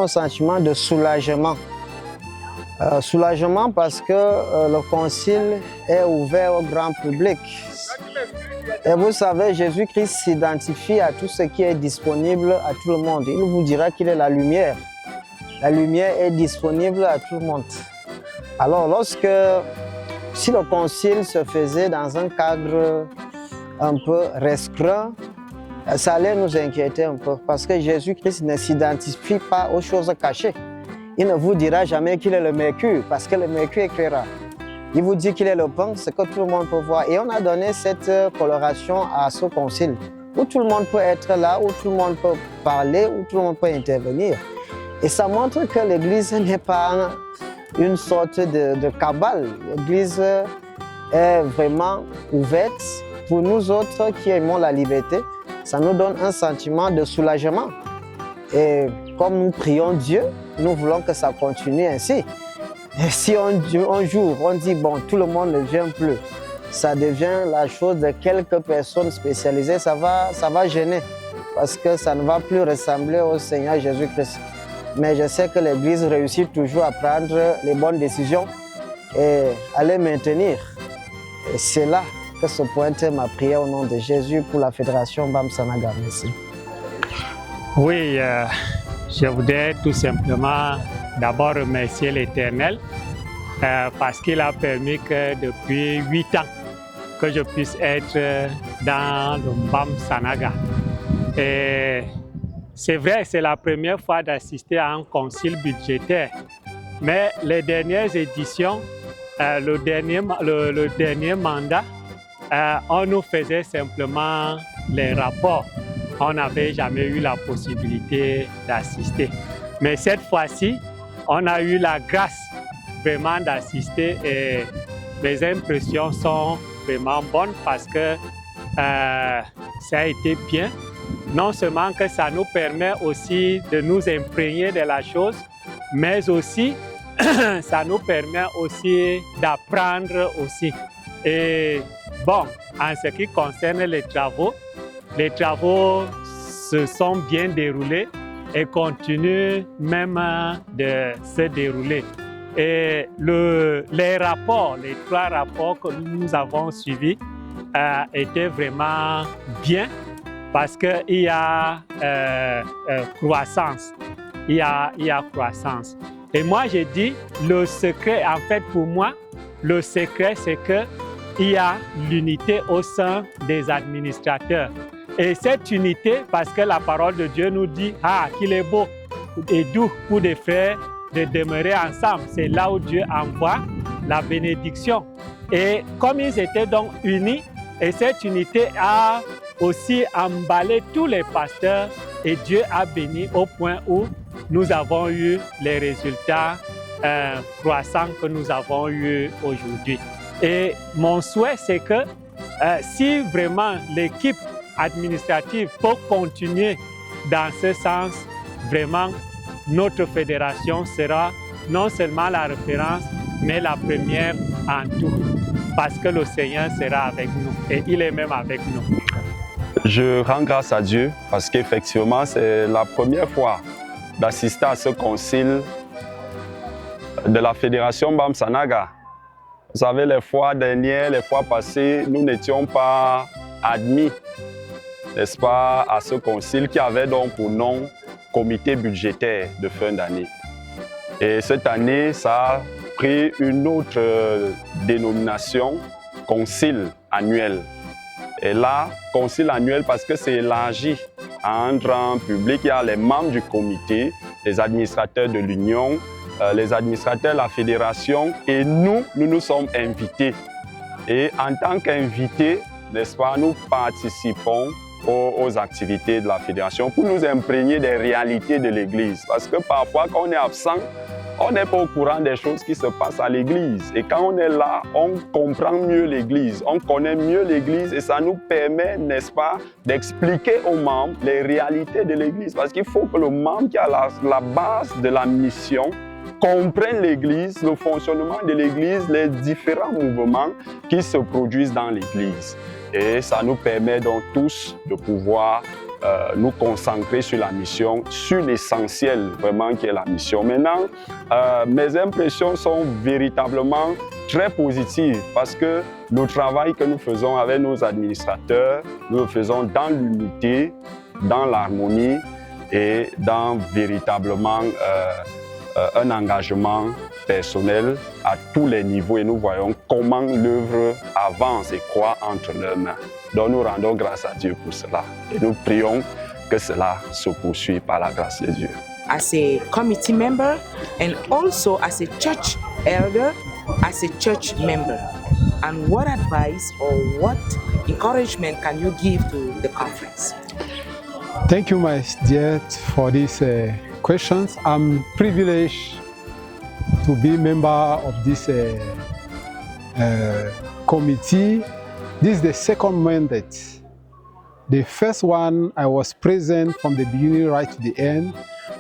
un sentiment de soulagement. Soulagement parce que le concile est ouvert au grand public. Et vous savez, Jésus-Christ s'identifie à tout ce qui est disponible à tout le monde. Il vous dira qu'il est la lumière. La lumière est disponible à tout le monde. Alors, si le concile se faisait dans un cadre un peu restreint, ça allait nous inquiéter un peu parce que Jésus-Christ ne s'identifie pas aux choses cachées. Il ne vous dira jamais qu'il est le mercure parce que le mercure éclaira. Il vous dit qu'il est le pain, ce que tout le monde peut voir. Et on a donné cette coloration à ce concile où tout le monde peut être là, où tout le monde peut parler, où tout le monde peut intervenir. Et ça montre que l'Église n'est pas une sorte de cabale. L'Église est vraiment ouverte. Pour nous autres qui aimons la liberté, ça nous donne un sentiment de soulagement. Et comme nous prions Dieu, nous voulons que ça continue ainsi. Et si un jour on dit, bon, tout le monde ne vient plus, ça devient la chose de quelques personnes spécialisées, ça va gêner parce que ça ne va plus ressembler au Seigneur Jésus-Christ. Mais je sais que l'Église réussit toujours à prendre les bonnes décisions et à les maintenir. Et c'est là que se pointe ma prière au nom de Jésus pour la Fédération Mbam Sanaga. Merci. Oui, je voudrais tout simplement d'abord remercier l'Éternel parce qu'il a permis que depuis 8 ans que je puisse être dans le Mbam Sanaga. Et c'est vrai, c'est la première fois d'assister à un concile budgétaire, mais les dernières éditions, le dernier mandat, on nous faisait simplement les rapports. On n'avait jamais eu la possibilité d'assister. Mais cette fois-ci, on a eu la grâce vraiment d'assister et les impressions sont vraiment bonnes parce que ça a été bien. Non seulement que ça nous permet aussi de nous imprégner de la chose, mais aussi ça nous permet aussi d'apprendre aussi. Et bon, en ce qui concerne les travaux se sont bien déroulés et continuent même de se dérouler. Et les 3 rapports que nous avons suivis étaient vraiment bien parce qu'il y a croissance. Il y a croissance. Et moi, j'ai dit, le secret, en fait, pour moi, le secret, c'est qu'il y a l'unité au sein des administrateurs. Et cette unité, parce que la parole de Dieu nous dit qu'il est beau et doux pour des frères de demeurer ensemble. C'est là où Dieu envoie la bénédiction. Et comme ils étaient donc unis, et cette unité a aussi emballé tous les pasteurs et Dieu a béni au point où nous avons eu les résultats croissants que nous avons eus aujourd'hui. Et mon souhait, c'est que si vraiment l'équipe administrative peut continuer dans ce sens, vraiment, notre fédération sera non seulement la référence, mais la première en tout. Parce que le Seigneur sera avec nous et il est même avec nous. Je rends grâce à Dieu parce qu'effectivement, c'est la première fois d'assister à ce concile de la Fédération Mbam Sanaga. Vous savez, les fois dernières, les fois passées, nous n'étions pas admis, n'est-ce pas, à ce concile qui avait donc pour nom comité budgétaire de fin d'année. Et cette année, ça a pris une autre dénomination, concile annuel. Et là, concile annuel parce que c'est élargi à un grand public. Il y a les membres du comité, les administrateurs de l'Union, les administrateurs de la fédération et nous sommes invités. Et en tant qu'invités, n'est-ce pas, nous participons aux activités de la fédération pour nous imprégner des réalités de l'Église. Parce que parfois, quand on est absent, on n'est pas au courant des choses qui se passent à l'Église. Et quand on est là, on comprend mieux l'Église, on connaît mieux l'Église et ça nous permet, n'est-ce pas, d'expliquer aux membres les réalités de l'Église. Parce qu'il faut que le membre qui a la base de la mission comprenne l'Église, le fonctionnement de l'Église, les différents mouvements qui se produisent dans l'Église. Et ça nous permet donc tous de pouvoir nous concentrer sur la mission, sur l'essentiel vraiment qui est la mission. Maintenant, mes impressions sont véritablement très positives parce que le travail que nous faisons avec nos administrateurs, nous le faisons dans l'unité, dans l'harmonie et dans véritablement un engagement personnel à tous les niveaux et nous voyons comment l'œuvre avance et croît entre leurs mains. Donc nous rendons grâce à Dieu pour cela et nous prions que cela se poursuive par la grâce de Dieu. As a committee member and also as a church elder, as a church member, and what advice or what encouragement can you give to the conference? Thank you, my dear, for these questions. I'm privileged to be member of this committee. This is the second mandate. The first one, I was present from the beginning right to the end,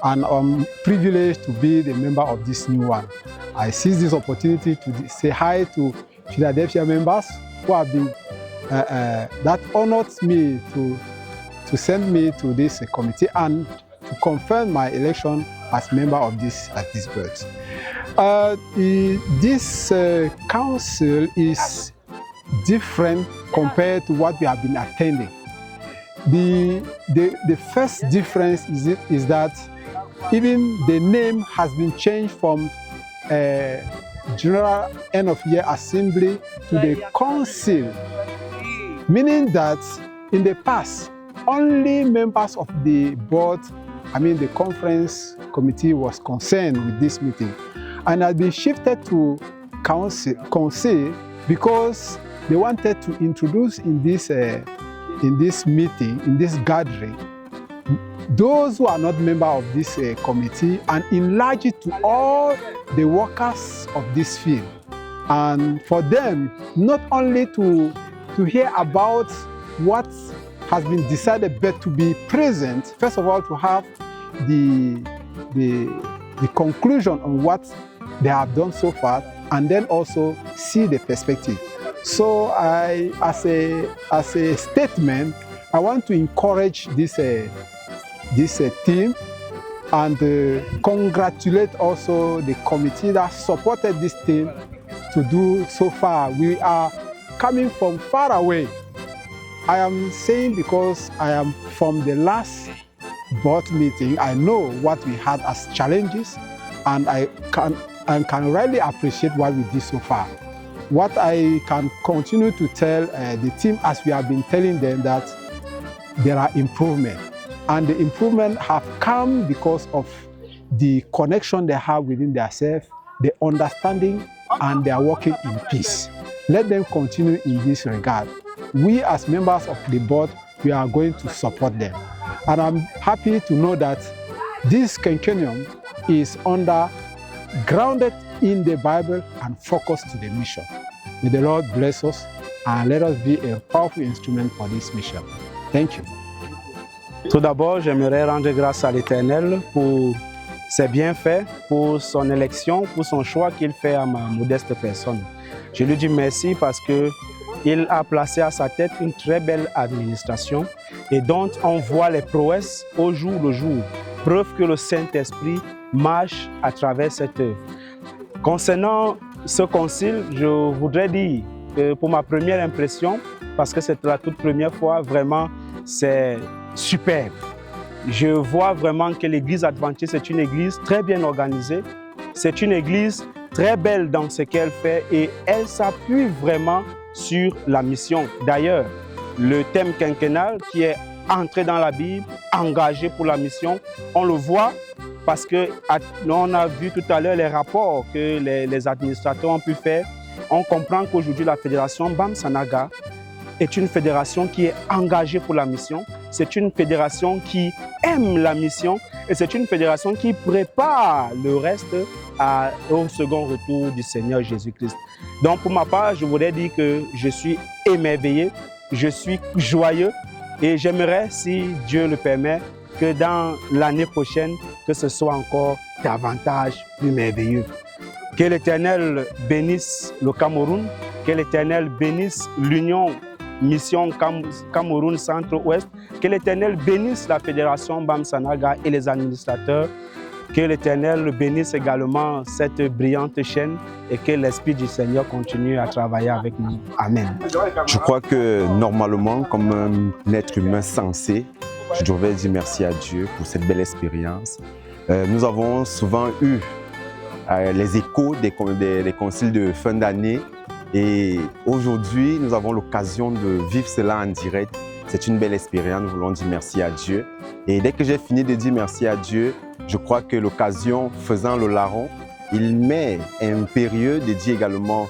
and I'm privileged to be the member of this new one. I seize this opportunity to say hi to Philadelphia members who have been, that honors me to send me to this committee and to confirm my election as member of this board. This council is different compared to what we have been attending. The first difference is that even the name has been changed from General End of Year Assembly to the Council, meaning that in the past, only members of the board, the conference committee was concerned with this meeting, and has been shifted to council because they wanted to introduce in this meeting, in this gathering, those who are not members of this committee and enlarge it to all the workers of this field. And for them, not only to hear about what has been decided, but to be present, first of all, to have the conclusion on what they have done so far, and then also see the perspective. So as a statement, I want to encourage this team and congratulate also the committee that supported this team to do so far. We are coming from far away. I am saying because I am from the last board meeting, I know what we had as challenges, and I can really appreciate what we did so far. What I can continue to tell the team, as we have been telling them, that there are improvements, and the improvement have come because of the connection they have within themselves, the understanding, and they are working in peace. Let them continue in this regard. We as members of the board, we are going to support them. And I'm happy to know that this quinquennium is grounded in the Bible and focused to the mission. May the Lord bless us and let us be a powerful instrument for this mission. Thank you. Tout d'abord, j'aimerais rendre grâce à l'Éternel pour ses bienfaits, pour son élection, pour son choix qu'il fait à ma modeste personne. Je lui dis merci parce qu'il a placé à sa tête une très belle administration et dont on voit les prouesses au jour le jour. Preuve que le Saint-Esprit marche à travers cette œuvre. Concernant ce concile, je voudrais dire que pour ma première impression, parce que c'est la toute première fois, vraiment, c'est superbe. Je vois vraiment que l'église adventiste est une église très bien organisée. C'est une église très belle dans ce qu'elle fait et elle s'appuie vraiment sur la mission. D'ailleurs, le thème quinquennal qui est entré dans la Bible, engagé pour la mission, on le voit parce qu'on a vu tout à l'heure les rapports que les administrateurs ont pu faire. On comprend qu'aujourd'hui la fédération Bam-Sanaga est une fédération qui est engagée pour la mission. C'est une fédération qui aime la mission et c'est une fédération qui prépare le reste au second retour du Seigneur Jésus-Christ. Donc pour ma part, je voudrais dire que je suis émerveillé, je suis joyeux et j'aimerais, si Dieu le permet, que dans l'année prochaine, que ce soit encore davantage plus merveilleux. Que l'Éternel bénisse le Cameroun, que l'Éternel bénisse l'union mission Cameroun Centre-Ouest. Que l'Éternel bénisse la fédération Bamsanaga et les administrateurs. Que l'Éternel bénisse également cette brillante chaîne et que l'Esprit du Seigneur continue à travailler avec nous. Amen. Je crois que normalement, comme un être humain sensé, je devrais dire merci à Dieu pour cette belle expérience. Nous avons souvent eu les échos des conciles de fin d'année et aujourd'hui, nous avons l'occasion de vivre cela en direct. C'est une belle expérience, nous voulons dire merci à Dieu. Et dès que j'ai fini de dire merci à Dieu, je crois que l'occasion faisant le larron, il m'est impérieux de dire également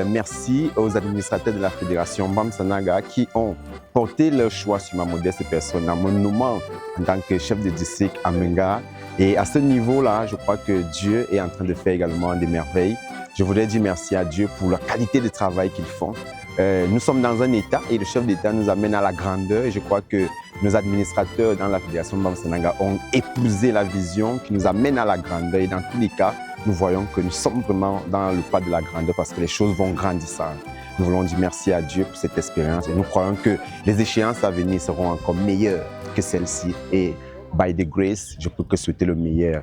merci aux administrateurs de la fédération Bamsanaga qui ont porté leur choix sur ma modeste personne en me nommant en tant que chef de district à Menga. Et à ce niveau-là, je crois que Dieu est en train de faire également des merveilles. Je voudrais dire merci à Dieu pour la qualité de travail qu'ils font. Nous sommes dans un État et le chef d'État nous amène à la grandeur et je crois que nos administrateurs dans la fédération Bamsanaga ont épousé la vision qui nous amène à la grandeur et dans tous les cas, nous voyons que nous sommes vraiment dans le pas de la grandeur parce que les choses vont grandissant. Nous voulons dire merci à Dieu pour cette expérience et nous croyons que les échéances à venir seront encore meilleures que celles-ci et by the grace, je peux que souhaiter le meilleur